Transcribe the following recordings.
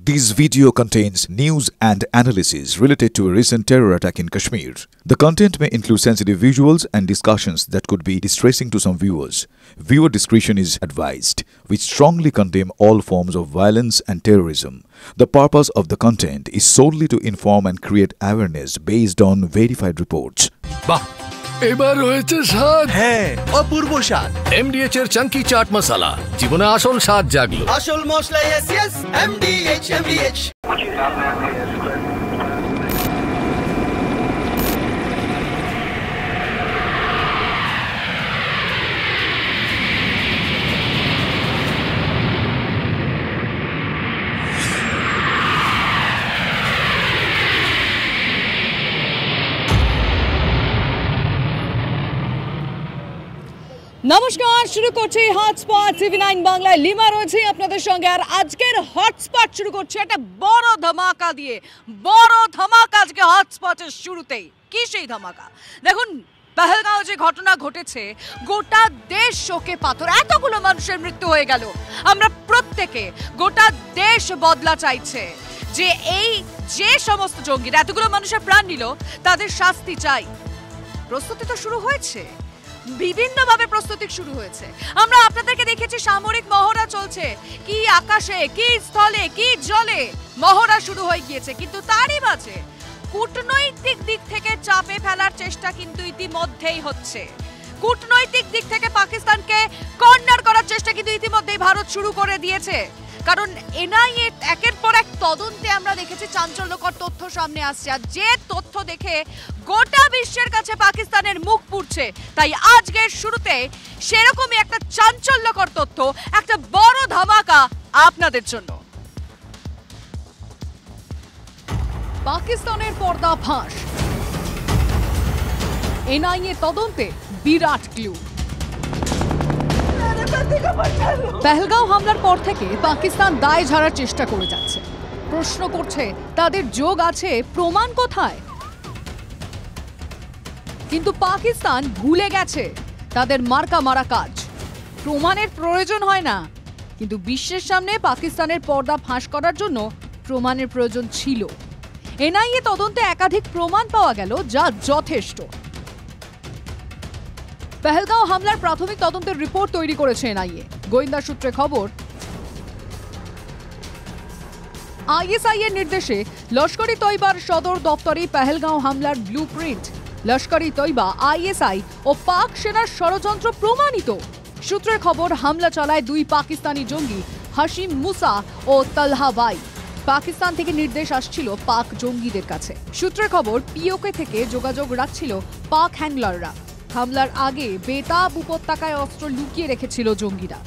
This video contains news and analysis related to a recent terror attack in Kashmir. The content may include sensitive visuals and discussions that could be distressing to some viewers. Viewer discretion is advised. We strongly condemn all forms of violence and terrorism. The purpose of the content is solely to inform and create awareness based on verified reports. বাহ এবার হয়েছে স্বাদ হ্যাঁ অপূর্ব স্বাদ এমডিএচ এর চাঙ্কি চাট মশলা জীবনে আসল স্বাদ জাগলো আসল মশলা এসএস এমডিএচ নমস্কার, শুরু করছি হটস্পট টিভি 9 বাংলায়। লিমা রয়েছে আপনাদের সঙ্গে। আর আজকের হটস্পট শুরু করছে একটা বড় ধামাকা দিয়ে। বড় ধামাকা আজকে হটস্পটের শুরুতেই। কি সেই ধামাকা? দেখুন, পেহেলগাঁও যে ঘটনা ঘটেছে, গোটা দেশ শোকে পাথর। এতগুলো মানুষের মৃত্যু হয়ে গেল। আমরা প্রত্যেকে, গোটা দেশ বদলা চাইছে যে এই যে সমস্ত জঙ্গিরা এতগুলো মানুষের প্রাণ নিল, তাদের শাস্তি চাই। প্রস্তুতি তো শুরু হয়েছে, বিভিন্নভাবে প্রস্তুতি শুরু হয়েছে। আমরা আপনাদেরকে দেখেছি সামরিক মহড়া চলছে, কি আকাশে, কি স্থলে, কি জলে মহড়া শুরু হয়ে গিয়েছে। কিন্তু তারই মাঝে কূটনৈতিক দিক থেকে চাপে ফেলার চেষ্টা কিন্তু ইতিমধ্যেই হচ্ছে। কূটনৈতিক দিক থেকে পাকিস্তানকে কর্নার করার চেষ্টা কিন্তু ইতিমধ্যেই ভারত শুরু করে দিয়েছে। কারণ এনআইএ একের পর এক তদন্তে আমরা দেখেছি চাঞ্চল্যকর তথ্য সামনে আসছে। আর যে তথ্য দেখে গোটা বিশ্বের কাছে পাকিস্তানের মুখ পুড়ছে, তাই আজকের শুরুতে সেরকমই একটা চাঞ্চল্যকর তথ্য, একটা বড় ধামাকা আপনাদের জন্য। পাকিস্তানের পর্দা ফাঁস, এনআইএ তদন্তে বিরাট ক্লু। পেহেলগাঁও হামলার পর থেকে পাকিস্তান দায় ঝাড়ার চেষ্টা করে যাচ্ছে। প্রশ্ন করছে তাদের যোগ আছে, প্রমাণ কোথায়? কিন্তু পাকিস্তান ভুলে গেছে তাদের মার্কা মারা কাজ। প্রমাণের প্রয়োজন হয় না, কিন্তু বিশ্বের সামনে পাকিস্তানের পর্দা ফাঁস করার জন্য প্রমাণের প্রয়োজন ছিল। এনআইএ তদন্তে একাধিক প্রমাণ পাওয়া গেল, যা যথেষ্ট। পেহেলগাঁও হামলার প্রাথমিক তদন্তের রিপোর্ট তৈরি করেছে এনআইএ। গোয়েন্দা সূত্রে খবর, আইএসআই এর নির্দেশে লস্কর-ই তৈবার সদর দপ্তরে পেহেলগাঁও হামলার ব্লুপ্রিন্ট। লস্কর-ই তৈবা, আইএসআই ও পাক সেনার ষড়যন্ত্র প্রমাণিত। সূত্রের খবর, হামলা চালায় দুই পাকিস্তানি জঙ্গি, হাশিম মুসা ও তালহা বাই। পাকিস্তান থেকে নির্দেশ আসছিল পাক জঙ্গিদের কাছে। সূত্রের খবর, পিওকে থেকে যোগাযোগ রাখছিল পাক হ্যান্ডলাররা। হামলার আগে বেতাব উপত্যকায় অস্ত্র লুকিয়ে রেখেছিল জঙ্গিরা।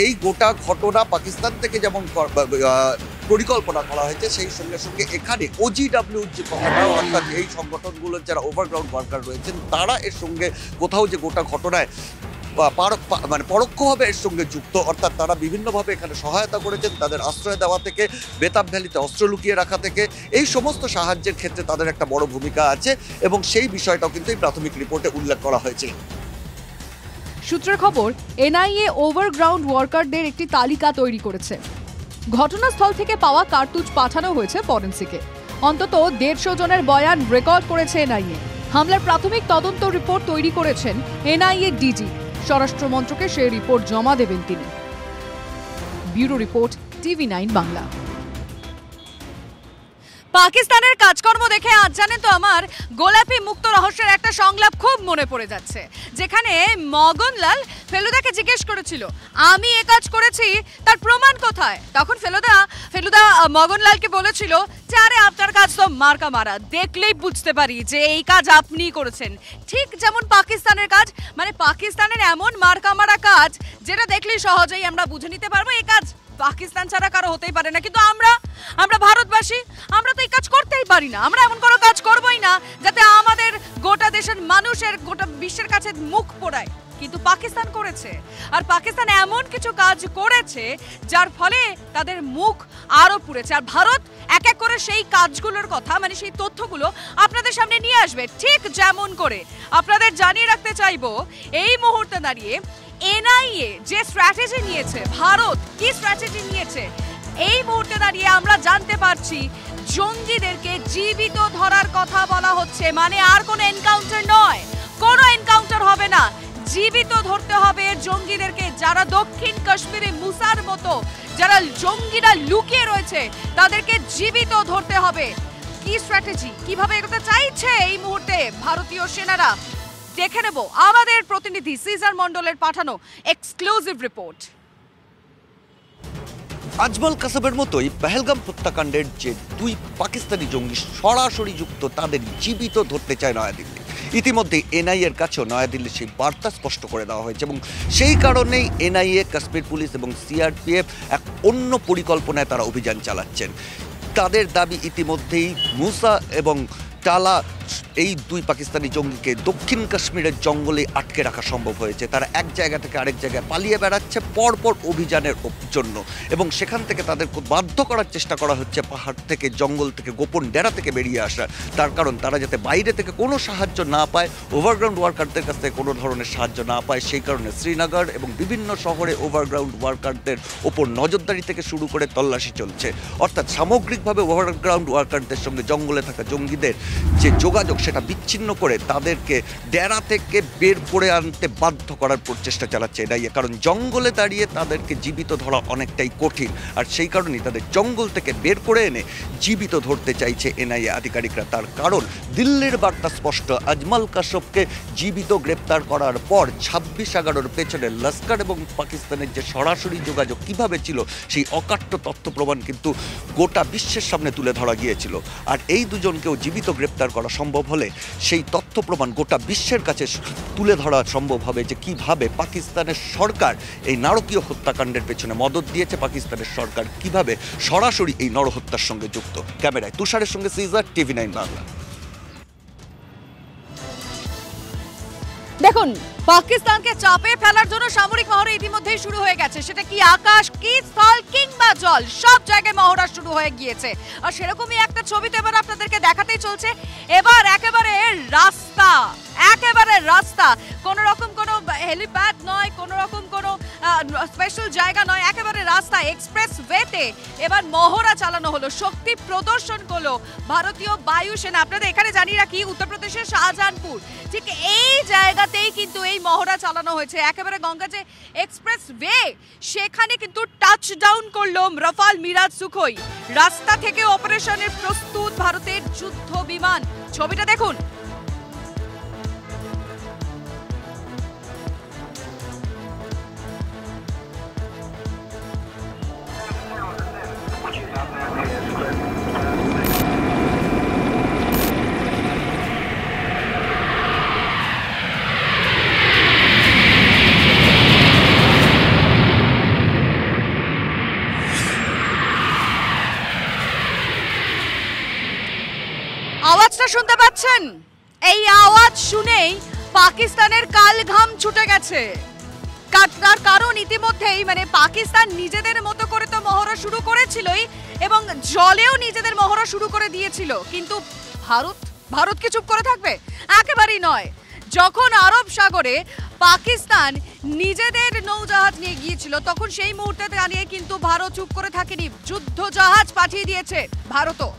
এই গোটা ঘটনা পাকিস্তান থেকে যেমন পরিকল্পনা করা হয়েছে, সেই সঙ্গে সঙ্গে এখানে ওজিডব্লিউ যে কথাটা, অর্থাৎ এই সংগঠনগুলোর যারা ওভারগ্রাউন্ড ওয়ার্কার রয়েছেন, তারা এর সঙ্গে কোথাও যে গোটা ঘটনায় মানে পরোক্ষভাবে এর সঙ্গে যুক্ত, অর্থাৎ তারা বিভিন্নভাবে এখানে সহায়তা করেছেন, তাদের আশ্রয় দেওয়া থেকে, বেতাব ভ্যালিতে অস্ত্র লুকিয়ে রাখা থেকে, এই সমস্ত সাহায্যের ক্ষেত্রে তাদের একটা বড় ভূমিকা আছে এবং সেই বিষয়টাও কিন্তু এই প্রাথমিক রিপোর্টে উল্লেখ করা হয়েছে। সূত্রের খবর, এনআইএ ওভারগ্রাউন্ড ওয়ার্কারদের একটি তালিকা তৈরি করেছে। ঘটনাস্থল থেকে পাওয়া কার্তুজ পাঠানো হয়েছে ফরেনসিকে। অন্তত 150 জনের বয়ান রেকর্ড করেছে এনআইএ। হামলার প্রাথমিক তদন্ত রিপোর্ট তৈরি করেছেন এনআইএ ডিজি। স্বরাষ্ট্র মন্ত্রকে সেই রিপোর্ট জমা দেবেন তিনি। Bureau report, TV 9 Bangla. পাকিস্তানের কাজকর্ম দেখে আজ জানেন তো আমার গোলাপি মুক্ত রহস্যের একটা সংলাপ খুব মনে পড়ে যাচ্ছে, যেখানে মগনলাল ফেলুদাকে জিজ্ঞেস করেছিল, আমি এ কাজ করেছি, তার প্রমাণ কোথায়? তখন ফেলুদা মগনলালকে বলেছিল যে আরে আপনার কাজ তো মার্কা মারা, দেখলেই বুঝতে পারি যে এই কাজ আপনিই করেছেন। ঠিক যেমন পাকিস্তানের কাজ, মানে পাকিস্তানের এমন মার্কা মারা কাজ যেটা দেখলেই সহজেই আমরা বুঝে নিতে পারবো এই কাজ পাকিস্তান ছাড়া কারো হতেই পারে না। কিন্তু আমরা ভারতবাসী, আমরা তো এই কাজ করতেই পারি না। আমরা এমন কোনো কাজ করবোই না যাতে আমাদের গোটা দেশের মানুষের, গোটা বিশ্বের কাছে মুখ পোড়ায়। কিন্তু পাকিস্তান করেছে, আর পাকিস্তান এমন কিছু কাজ করেছে যার ফলে তাদের মুখ আরো পুড়েছে। আর ভারত এক এক করে সেই কাজগুলোর কথা, মানে সেই তথ্যগুলো আপনাদের সামনে নিয়ে আসবে। ঠিক যেমন করে আপনাদের জানিয়ে রাখতে চাইবো, এই মুহূর্তে দাঁড়িয়ে এনআইএ যে স্ট্র্যাটেজি নিয়েছে, ভারত কি স্ট্র্যাটেজি নিয়েছে, এই মুহূর্তে দাঁড়িয়ে আমরা জানতে পারছি জঙ্গিদেরকে জীবিত ধরার কথা বলা হচ্ছে, মানে আর কোনো এনকাউন্টার নয়, কোনো এনকাউন্টার হবে না, জীবিত ধরতে হবে জঙ্গিদেরকে। যারা দক্ষিণ কাশ্মীরে মুসার মতো যারা জঙ্গিরা লুকিয়ে রয়েছে তাদেরকে জীবিত ধরতে হবে। কি স্ট্র্যাটেজি, কিভাবে এগোতে চাইছে এই মুহূর্তে ভারতীয় সেনারা, দেখে নেব আমাদের প্রতিনিধি সিজার মন্ডলের পাঠানো এক্সক্লুসিভ রিপোর্ট। আজমল কাসাবের মতোই পেহেলগাম হত্যাকাণ্ডের যে দুই পাকিস্তানি জঙ্গি সরাসরি যুক্ত, তাদের জীবিত ধরতে চায় নয়াদিল্লি। ইতিমধ্যে এনআইএর কাছেও নয়াদিল্লির সেই বার্তা স্পষ্ট করে দেওয়া হয়েছে এবং সেই কারণেই এনআইএ, কাশ্মীর পুলিশ এবং সিআরপিএফ এক অন্য পরিকল্পনায় তারা অভিযান চালাচ্ছেন। তাদের দাবি ইতিমধ্যেই মুসা এবং টালা এই দুই পাকিস্তানি জঙ্গিকে দক্ষিণ কাশ্মীরের জঙ্গলে আটকে রাখা সম্ভব হয়েছে। তারা এক জায়গা থেকে আরেক জায়গায় পালিয়ে বেড়াচ্ছে পরপর অভিযানের জন্য এবং সেখান থেকে তাদের বাধ্য করার চেষ্টা করা হচ্ছে পাহাড় থেকে, জঙ্গল থেকে, গোপন ডেরা থেকে বেরিয়ে আসা। তার কারণ তারা যাতে বাইরে থেকে কোনো সাহায্য না পায়, ওভারগ্রাউন্ড ওয়ার্কারদের কাছ থেকে কোনো ধরনের সাহায্য না পায়, সেই কারণে শ্রীনগর এবং বিভিন্ন শহরে ওভারগ্রাউন্ড ওয়ার্কারদের ওপর নজরদারি থেকে শুরু করে তল্লাশি চলছে। অর্থাৎ সামগ্রিকভাবে ওভারগ্রাউন্ড ওয়ার্কারদের সঙ্গে জঙ্গলে থাকা জঙ্গিদের যে যোগাযোগ সেটা বিচ্ছিন্ন করে তাদেরকে ডেরা থেকে বের করে আনতে বাধ্য করার প্রচেষ্টা চালাচ্ছে এনআইএ। কারণ জঙ্গলে দাঁড়িয়ে তাদেরকে জীবিত ধরা অনেকটাই কঠিন, আর সেই কারণেই তাদের জঙ্গল থেকে বের করে এনে জীবিত ধরতে চাইছে এনআইএ আধিকারিকরা। তার কারণ দিল্লির বার্তা স্পষ্ট, আজমল কাসাবকে জীবিত গ্রেপ্তার করার পর 26/11-র পেছনে লস্কর এবং পাকিস্তানের যে সরাসরি যোগাযোগ কিভাবে ছিল সেই অকাট্য তথ্য প্রমাণ কিন্তু গোটা বিশ্বের সামনে তুলে ধরা গিয়েছিল। আর এই দুজনকেও জীবিত গ্রেপ্তার করা সম্ভব হলে সেই তথ্য প্রমাণ গোটা বিশ্বের কাছে তুলে ধরা সম্ভব হবে যে কিভাবে পাকিস্তানের সরকার এই নারকীয় হত্যাকাণ্ডের পেছনে মদত দিয়েছে, পাকিস্তানের সরকার কিভাবে সরাসরি এই নরহত্যার সঙ্গে যুক্ত। ক্যামেরায় তুষারের সঙ্গে সিজার, TV9 বাংলা। দেখুন, পাকিস্তানকে চাপে ফেলার জন্য সামরিক মহড়া ইতিমধ্যেই শুরু হয়ে গেছে। সেটা কি আকাশ, কি স্থল কিংবা জল, সব জায়গায় মহড়া শুরু হয়ে গিয়েছে। আর সেরকমই একটা ছবি তো এবার আপনাদেরকে দেখাতেই চলছে। এবার একেবারে রাস্তা, একেবারে রাস্তা, কোনো রকম কোনো হেলিপ্যাড নয়, কোনো রকম কোনো স্পেশাল জায়গা নয়, একেবারে রাস্তা, এক্সপ্রেস ওয়েতে এবার মহড়া চালানো হলো, শক্তি প্রদর্শন করলো ভারতীয় বায়ুসেনা। আপনাদের এখানে জানিয়ে রাখি, উত্তরপ্রদেশের শাহজাহানপুর ঠিক এই জায়গাতেই কিন্তু এই মহড়া চালানো হয়েছে। একেবারে গঙ্গা যে এক্সপ্রেস ওয়ে সেখানে কিন্তু টাচ ডাউন করলো রাফাল মিরাজ সুখোই। রাস্তা থেকে অপারেশনের প্রস্তুত ভারতের যুদ্ধ বিমান। ছবিটা দেখুন। আওয়াজটা শুনতে পাচ্ছেন? এই আওয়াজ শুনেই পাকিস্তানের কাল ঘাম ছুটে গেছে। তার কারণ ইতিমধ্যেই মানে পাকিস্তান নিজেদের মতো করে তো মহড়া শুরু করেছিলই এবং জলেও নিজেদের মহড়া শুরু করে দিয়েছিল, কিন্তু ভারত কি চুপ করে থাকবে? একেবারেই নয়। যখন আরব সাগরে পাকিস্তান নিজেদের নৌজাহাজ নিয়ে গিয়েছিল তখন সেই মুহূর্তে দাঁড়িয়ে কিন্তু ভারত চুপ করে থাকেনি, যুদ্ধ জাহাজ পাঠিয়ে দিয়েছে ভারতও।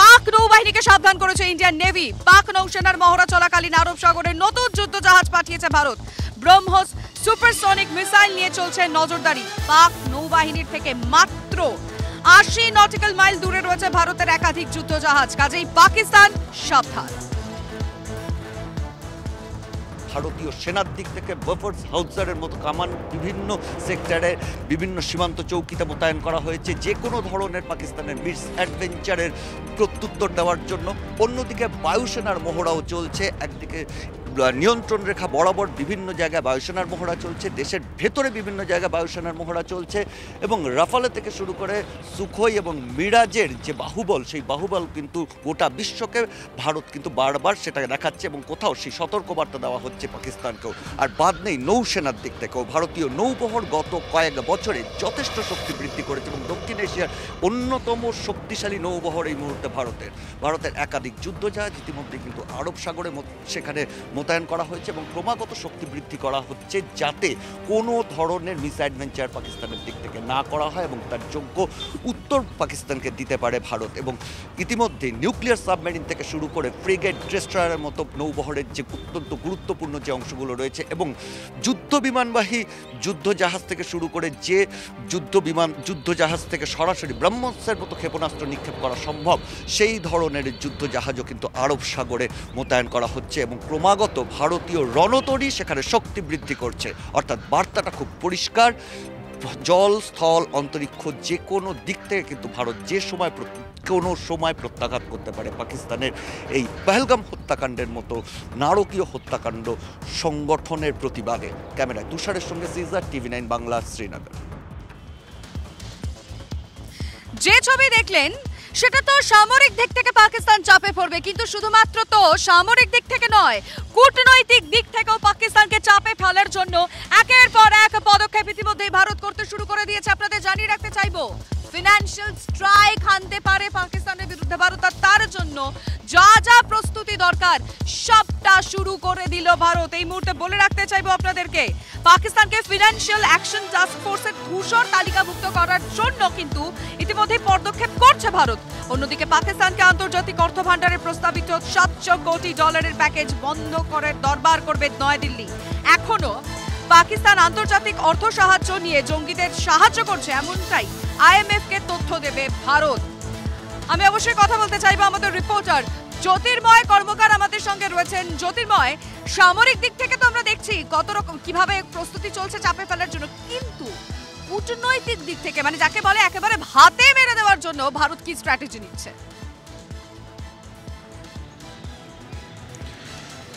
পাক নৌবাহিনীকে সাবধান করেছে ইন্ডিয়ান নেভি। পাক নৌসেনার মহড়া চলাকালীন আরব সাগরে নতুন যুদ্ধ জাহাজ পাঠিয়েছে ভারত। ব্রহ্মোস সুপারসনিক মিসাইল নিয়ে চলছে নজরদারি। পাক নৌবাহিনীর থেকে মাত্র 80 নটিক্যাল মাইল দূরে রয়েছে ভারতের একাধিক যুদ্ধ জাহাজ, কাজেই পাকিস্তান সাবধান। ভারতীয় সেনার দিক থেকে বফোর্স হাউজারের মতো কামান বিভিন্ন সেক্টরে বিভিন্ন সীমান্ত চৌকিতে মোতায়েন করা হয়েছে যে কোনো ধরনের পাকিস্তানের মিস অ্যাডভেঞ্চারের প্রত্যুত্তর দেওয়ার জন্য। অন্যদিকে বায়ুসেনার মহড়াও চলছে। একদিকে নিয়ন্ত্রণ রেখা বরাবর বিভিন্ন জায়গায় বায়ুসেনার মহড়া চলছে, দেশের ভেতরে বিভিন্ন জায়গায় বায়ুসেনার মহড়া চলছে এবং রাফালে থেকে শুরু করে সুখোই এবং মিরাজের যে বাহুবল, সেই বাহুবল কিন্তু গোটা বিশ্বকে ভারত কিন্তু বারবার সেটাকে দেখাচ্ছে এবং কোথাও সেই সতর্কবার্তা দেওয়া হচ্ছে পাকিস্তানকেও। আর বাদ নেই নৌসেনার দিক থেকেও ভারতীয় নৌবহর গত কয়েক বছরে যথেষ্ট শক্তি বৃদ্ধি করেছে এবং দক্ষিণ এশিয়ার অন্যতম শক্তিশালী নৌবহর এই মুহূর্তে ভারতের একাধিক যুদ্ধজাহাজ ইতিমধ্যে কিন্তু আরব সাগরে সেখানে মোতায়েন করা হয়েছে এবং ক্রমাগত শক্তি বৃদ্ধি করা হচ্ছে যাতে কোনো ধরনের মিসঅ্যাডভেঞ্চার পাকিস্তানের দিক থেকে না করা হয় এবং তার যোগ্য উত্তর পাকিস্তানকে দিতে পারে ভারত। এবং ইতিমধ্যে নিউক্লিয়ার সাবমেরিন থেকে শুরু করে ফ্রিগেট, ডেস্ট্রয়ারের মতো নৌবহরের যে অত্যন্ত গুরুত্বপূর্ণ যে অংশগুলো রয়েছে এবং যুদ্ধ বিমানবাহী যুদ্ধজাহাজ থেকে শুরু করে যে যুদ্ধজাহাজ থেকে সরাসরি ব্রহ্মোসের মতো ক্ষেপণাস্ত্র নিক্ষেপ করা সম্ভব সেই ধরনের যুদ্ধজাহাজও কিন্তু আরব সাগরে মোতায়েন করা হচ্ছে এবং ক্রমাগত ভারতীয় রণতরী সেখানে শক্তি বৃদ্ধি করছে। অর্থাৎ বার্তাটা খুব পরিষ্কার, জল, স্থল, অন্তরিক্ষ যে কোনো দিক থেকে কিন্তু ভারত কোনো সময় প্রত্যাঘাত করতে পারে পাকিস্তানের এই পহেলগাম হত্যাকাণ্ডের মতো নারকীয় হত্যাকাণ্ড সংগঠনের প্রতিবাদে। ক্যামেরায় তুষারের সঙ্গে সিজার, TV9 বাংলা, শ্রীনগর। যে ছবি দেখলেন সেটা তো সামরিক দিক থেকে পাকিস্তান চাপে পড়বে, কিন্তু শুধুমাত্র তো সামরিক দিক থেকে নয়, কূটনৈতিক দিক থেকেও পাকিস্তানকে চাপে ফেলার জন্য একের পর এক পদক্ষেপ ইতিমধ্যেই ভারত করতে শুরু করে দিয়েছে। আপনাদের জানিয়ে রাখতে চাইবো, ফিনান্সিয়াল স্ট্রাইক আনতে পারে পাকিস্তানের বিরুদ্ধে ভারত, আর তার জন্য যা যা প্রস্তুতি দরকার সবটা শুরু করে দিল ভারত। এই মুহূর্তে বলে রাখতে চাইবো আপনাদেরকে, পাকিস্তানকে ফিনান্সিয়াল অ্যাকশন টাস্ক ফোর্সের ধূসর তালিকাভুক্ত করার জন্য কিন্তু ইতিমধ্যে পদক্ষেপ করছে ভারত। অন্যদিকে পাকিস্তানকে আন্তর্জাতিক অর্থ ভান্ডারের প্রস্তাবিত $700 কোটি প্যাকেজ বন্ধ করে দরবার করবে নয়াদিল্লি। এখনো পাকিস্তান আন্তর্জাতিক অর্থ সাহায্য নিয়ে জঙ্গিদের সাহায্য করছে এমনটাই IMF কে তথ্য দেবে ভারত। আমি অবশ্যই কথা বলতে চাইবো আমাদের রিপোর্টার জ্যোতির্ময় কর্মকার আমাদের সঙ্গে রয়েছেন। জ্যোতির্ময়, সামরিক দিক থেকে তো আমরা দেখছি কত রকম কিভাবে প্রস্তুতি চলছে চাপে ফেলার জন্য, কিন্তু কূটনৈতিক দিক থেকে মানে যাকে বলে একেবারে ভাতে মেরে দেওয়ার জন্য ভারত কি স্ট্র্যাটেজি নিচ্ছে?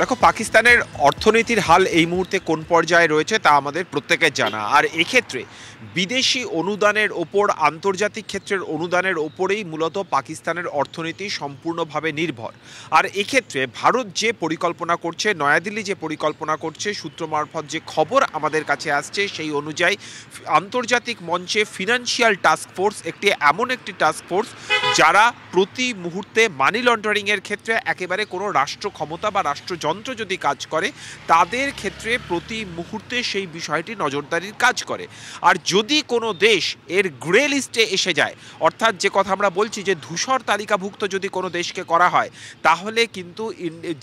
দেখো, পাকিস্তানের অর্থনীতির হাল এই মুহূর্তে কোন পর্যায়ে রয়েছে তা আমাদের প্রত্যেকের জানা। আর এক্ষেত্রে বিদেশি অনুদানের ওপর, আন্তর্জাতিক ক্ষেত্রের অনুদানের ওপরেই মূলত পাকিস্তানের অর্থনীতি সম্পূর্ণভাবে নির্ভর। আর এক্ষেত্রে ভারত যে পরিকল্পনা করছে, নয়াদিল্লি যে পরিকল্পনা করছে, সূত্র মারফত যে খবর আমাদের কাছে আসছে সেই অনুযায়ী আন্তর্জাতিক মঞ্চে ফিনান্সিয়াল টাস্ক ফোর্স এমন একটি টাস্ক ফোর্স যারা প্রতি মুহূর্তে মানি লন্ডারিংয়ের ক্ষেত্রে একেবারে কোনো রাষ্ট্র ক্ষমতা বা রাষ্ট্রযন্ত্র যদি কাজ করে তাদের ক্ষেত্রে প্রতি মুহূর্তে সেই বিষয়টি নজরদারির কাজ করে। আর যদি কোনো দেশ এর গ্রে লিস্টে এসে যায়, অর্থাৎ যে কথা আমরা বলছি যে ধূসর তালিকাভুক্ত যদি কোনো দেশকে করা হয়, তাহলে কিন্তু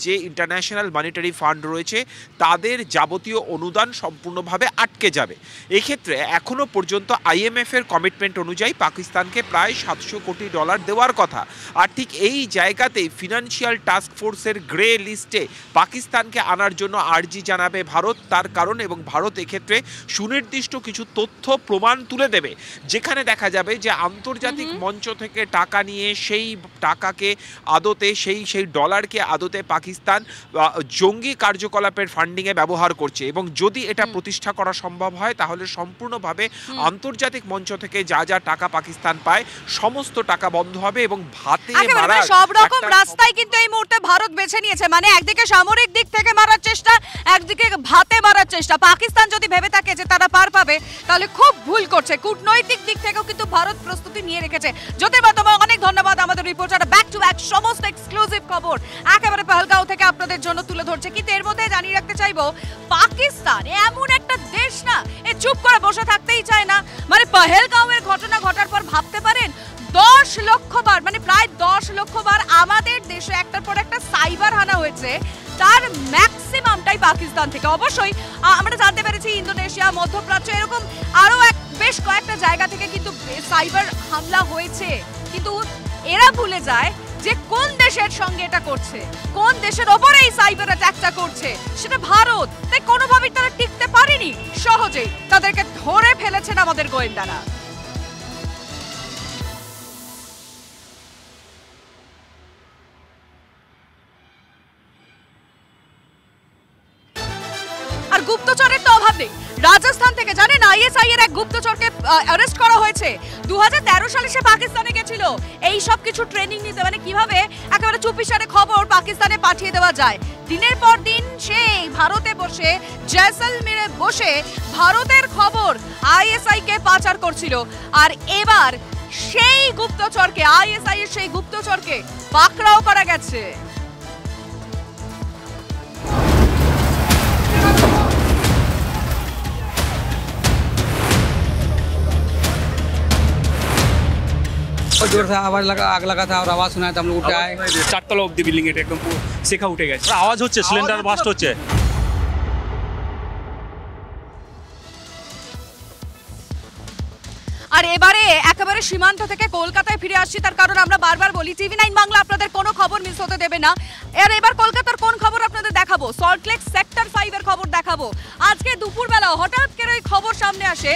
যে ইন্টারন্যাশনাল মনিটারি ফান্ড রয়েছে তাদের যাবতীয় অনুদান সম্পূর্ণভাবে আটকে যাবে। এক্ষেত্রে এখনও পর্যন্ত IMF এর কমিটমেন্ট অনুযায়ী পাকিস্তানকে প্রায় $700 কোটি দেওয়ার কথা। আর ঠিক এই জায়গাতেই ফিনান্সিয়াল টাস্ক ফোর্সের গ্রে লিস্টে পাকিস্তানকে আনার জন্য আর্জি জানাবে ভারত। তার কারণ, এবং ভারত এক্ষেত্রে সুনির্দিষ্ট কিছু তথ্য প্রমাণ তুলে দেবে, যেখানে দেখা যাবে যে আন্তর্জাতিক মঞ্চ থেকে টাকা নিয়ে সেই টাকাকে আদতে সেই ডলারকে আদতে পাকিস্তান জঙ্গি কার্যকলাপের ফান্ডিংয়ে ব্যবহার করছে। এবং যদি এটা প্রতিষ্ঠা করা সম্ভব হয় তাহলে সম্পূর্ণভাবে আন্তর্জাতিক মঞ্চ থেকে যা যা টাকা পাকিস্তান পায় সমস্ত টাকা বন্ধ হবে এবং ভাতে মারা সব রকম রাস্তায় কিন্তু এই মুহূর্তে ভারত বেছে নিয়েছে। মানে একদিকে সামরিক দিক থেকে মারার চেষ্টা, একদিকে ভাতে মারার চেষ্টা। পাকিস্তান যদি ভেবে থাকে যে তারা পার পাবে তাহলে খুব ভুল করছে। কূটনৈতিক দিক থেকেও কিন্তু ভারত প্রস্তুতি নিয়ে রেখেছে। জ্যোতির্ময়, তোমার অনেক ধন্যবাদ। আমাদের রিপোর্টার ব্যাক টু ব্যাক সমস্ত এক্সক্লুসিভ খবর একেবারে পহেলগাঁও থেকে আপনাদের জন্য তুলে ধরছে। কিন্তু এর মধ্যে জানিয়ে রাখতে চাইবো, পাকিস্তান এমন একটা দেশ না, এ চুপ করে বসে থাকতেই চায় না। মানে পহেলগাঁওয়ের ঘটনা ঘটার পর ভাবতে পারেন 10 লক্ষ বার, মানে প্রায় 10 লক্ষ বার আমাদের দেশে একটার পর একটা সাইবার হানা হয়েছে, তার ম্যাক্সিমামটাই পাকিস্তান থেকে। অবশ্যই আমরা জানতে পেরেছি ইন্দোনেশিয়া, মধ্যপ্রাচ্য এরকম আরো বেশ কয়েকটা জায়গা থেকে কিন্তু সাইবার হামলা হয়েছে। কিন্তু এরা ভুলে যায় যে কোন দেশের সঙ্গে এটা করছে, কোন দেশের ওপরে এই সাইবার অ্যাটাকটা করছে, সেটা ভারত। তাই কোনোভাবেই তারা টিকতে পারেনি, সহজেই তাদেরকে ধরে ফেলেছেন আমাদের গোয়েন্দারা। আর গুপ্তচরের তো অভাব নেই। রাজস্থান থেকে জানেন ISI এর এক গুপ্তচরকে অ্যারেস্ট করা হয়েছে। 2013 সালে সে পাকিস্তানে গেছিল এই সব কিছু ট্রেনিং নিতে, মানে কিভাবে একেবারে চুপিসারে খবর পাকিস্তানে পাঠিয়ে দেওয়া যায়। দিনের পর দিন সে ভারতে বসে, জয়সলমেরে বসে ভারতের খবর ISI কে পাচার করছিল। আর এবার সেই গুপ্তচরকে, ISI এর সেই গুপ্তচরকে পাকড়াও করা গেছে। और जोर से आवाज लगा, आग लगा था और आवाज सुना था, हम लोग उठे आए। 4 তলা অবধি বিল্ডিং, এটা একদম পুরো শেখা উঠে গেছে, আওয়াজ হচ্ছে, সিলিন্ডার বাস্ট হচ্ছে। আর এবারে একেবারে সীমান্ত থেকে কলকাতায় ফিরে আসছি, তার কারণ আমরা বারবার বলি টিভি9 বাংলা আপনাদের কোনো খবর মিস হতে দেবে না। আর এবার কলকাতার কোন খবর আপনাদের দেখাবো? সল্টলেক সেক্টর 5 এর খবর দেখাবো। আজকে দুপুরবেলা হঠাৎ করে ওই খবর সামনে আসে,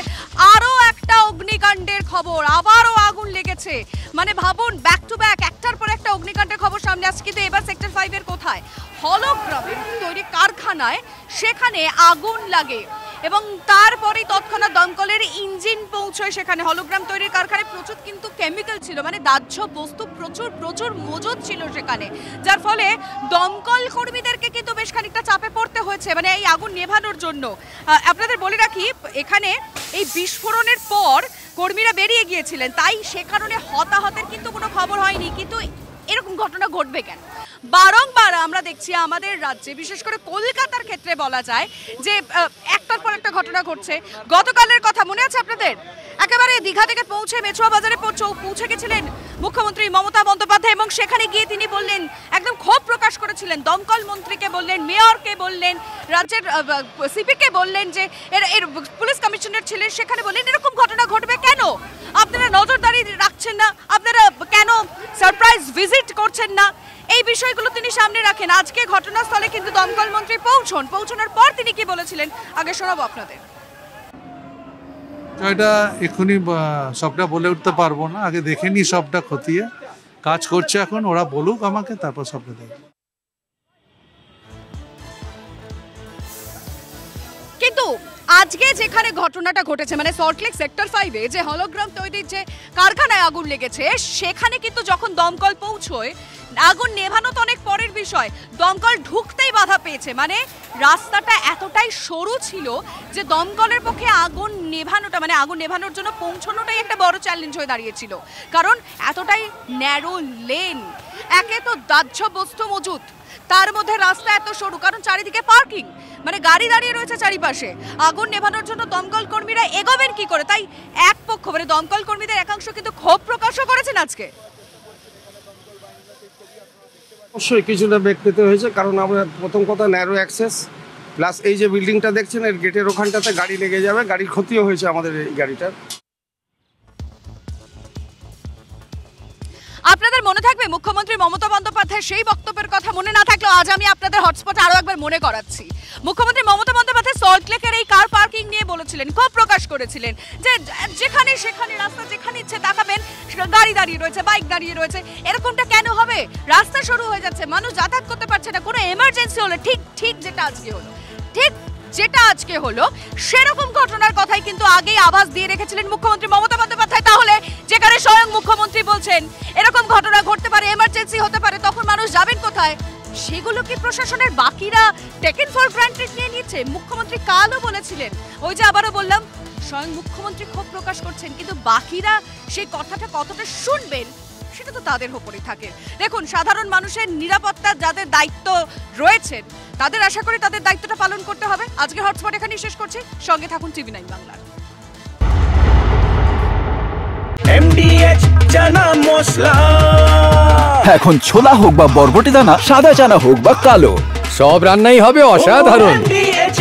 আরো একটা অগ্নিকাণ্ডের খবর, আবারও আগুন লেগেছে। মানে ভাবুন, ব্যাক টু ব্যাক একটার পর একটা অগ্নিকাণ্ডের খবর সামনে আসছে, কিন্তু এবার সেক্টর 5 এর কোথায়? হলগ্রামের তৈরি কারখানায়, সেখানে আগুন লাগে এবং তারপরে তৎক্ষণাৎ দমকলের ইঞ্জিন পৌঁছয় সেখানে। হলোগ্রাম তৈরির কারখানায় প্রচুর কিন্তু কেমিক্যাল ছিল, মানে দাহ্য বস্তু প্রচুর মজুদ ছিল সেখানে, যার ফলে দমকল কর্মীদেরকে কিন্তু বেশ খানিকটা চাপে পড়তে হয়েছে মানে এই আগুন নেভানোর জন্য। আপনাদের বলে রাখি, এখানে এই বিস্ফোরণের পর কর্মীরা বেরিয়ে গিয়েছিলেন, তাই সে কারণে হতাহতের কিন্তু কোনো খবর হয়নি। কিন্তু এরকম ঘটনা ঘটবে কেন? বারংবার আমরা দেখছি আমাদের রাজ্যে, বিশেষ করে কলকাতার ক্ষেত্রে বলা যায় যে একটার পর একটা ঘটনা ঘটছে। গতকালের কথা মনে আছে আপনাদের? একেবারে দীঘা থেকে পৌঁছে মেচুয়া বাজারে পৌঁছে গেছিলেন মুখ্যমন্ত্রী মমতা বন্দ্যোপাধ্যায় এবং সেখানে গিয়ে তিনি বললেন, একদম ক্ষোভ প্রকাশ করেছিলেন, দমকল মন্ত্রীকে বললেন, মেয়রকে বললেন, রাজ্যের সিপিকে বললেন, যে এর পুলিশ কমিশনার ছিলেন, সেখানে বললেন এরকম ঘটনা ঘটবে কেন? আপনারা নজরদারি রাখছেন না, আপনারা কেন সারপ্রাইজ ভিজিট করছেন না? এই বিষয়গুলো তিনি সামনে রাখেন। আজকে ঘটনাস্থলে কিন্তু দমকল মন্ত্রী পৌঁছানোর পর তিনি কি বলেছিলেন আগে শোনাবো আপনাদের। এটা এখনই সবটা বলে উঠতে পারবো না, আগে দেখে নি সবটা খতিয়ে কাজ করছে, এখন ওরা বলুক আমাকে, তারপর সবটা দেখব। কিন্তু আজকে যেখানে ঘটনাটা ঘটেছে, মানে সল্টলেক সেক্টর 5-এ যে হলোগ্রাম তৈরির যে কারখানায় আগুন লেগেছে, সেখানে কিন্তু যখন দমকল পৌঁছয়, আগুন নেভানো তো অনেক পরের বিষয়, দমকল ঢুকতেই বাধা পেয়েছে। মানে রাস্তাটা এতটাই সরু ছিল যে দমকলের পক্ষে আগুন নেভানোটা, মানে আগুন নেভানোর জন্য পৌঁছানোটাই একটা বড় চ্যালেঞ্জ হয়ে দাঁড়িয়েছিল, কারণ এতটাই ন্যারো লেন, একে তো দাহ্য বস্তু মজুদ, তার মধ্যে রাস্তা এত সরু, কারণ চারিদিকে পার্কিং, মানে গাড়ি দাঁড়িয়ে রয়েছে চারিপাশে। আগুন নেভানোর জন্য দমকল কর্মীরা এগোবেন কি করে? তাই এক পক্ষ, মানে দমকল কর্মীদের একাংশ কিন্তু ক্ষোভ প্রকাশও করেছেন আজকে। অবশ্যই কিছুটা বেগ পেতে হয়েছে, কারণ আমরা প্রথম কথা ন্যারো অ্যাক্সেস, প্লাস এই যে বিল্ডিংটা দেখছেন এর গেটের ওখানটাতে গাড়ি লেগে যাবে, গাড়ির ক্ষতিও হয়েছে আমাদের এই গাড়িটার। আপনাদের মনে থাকবে মুখ্যমন্ত্রী মমতা বন্দ্যোপাধ্যায় সেই বক্তব্যের কথা মনে না থাকলেও আজ আমি আপনাদের হটস্পট আরো একবার মনে করাচ্ছি। মুখ্যমন্ত্রী মমতা বন্দ্যোপাধ্যায় সল্টলেকের এই কার পার্কিং নিয়ে বলেছিলেন, ক্ষোভ প্রকাশ করেছিলেন যে যেখানে সেখানে রাস্তা যেখানে ইচ্ছে তাকাবেন গাড়ি দাঁড়িয়ে রয়েছে, বাইক দাঁড়িয়ে রয়েছে, এরকমটা কেন হবে? রাস্তা শুরু হয়ে যাচ্ছে, মানুষ যাতায়াত করতে পারছে না, কোনো এমার্জেন্সি হলে ঠিক যেটা আজকে হলো সেরকম ঘটনার কথাই কিন্তু আগেই আভাস দিয়ে রেখেছিলেন মুখ্যমন্ত্রী মমতা বন্দ্যোপাধ্যায়। তাহলে যেখানে স্বয়ং মুখ্যমন্ত্রী বলছেন এরকম ঘটনা ঘটতে পারে, এমার্জেন্সি হতে পারে, তখন মানুষ যাবেন কোথায়? সেগুলো কি প্রশাসনের বাকিরা টেকেন ফর গ্রান্টেড নিয়ে নিচ্ছে? মুখ্যমন্ত্রী কালও বলেছিলেন, ওই যে আবারও বললাম, স্বয়ং মুখ্যমন্ত্রী ক্ষোভ প্রকাশ করছেন, কিন্তু বাকিরা সেই কথাটা কতটা শুনবেন সেটা তো তাদের উপরেই থাকে। দেখুন, সাধারণ মানুষের নিরাপত্তা যাদের দায়িত্ব রয়েছেন তাদের আশা করি তাদের দায়িত্বটা পালন করতে হবে। আজকে হটস্পট এখানেই শেষ করছি, সঙ্গে থাকুন টিভি9 বাংলার। MDH চানা মশলা, এখন ছোলা হোক বা বরবটি দানা, সাদা চানা হোক বা কালো, সব রান্নাই হবে অসাধারণ। MDH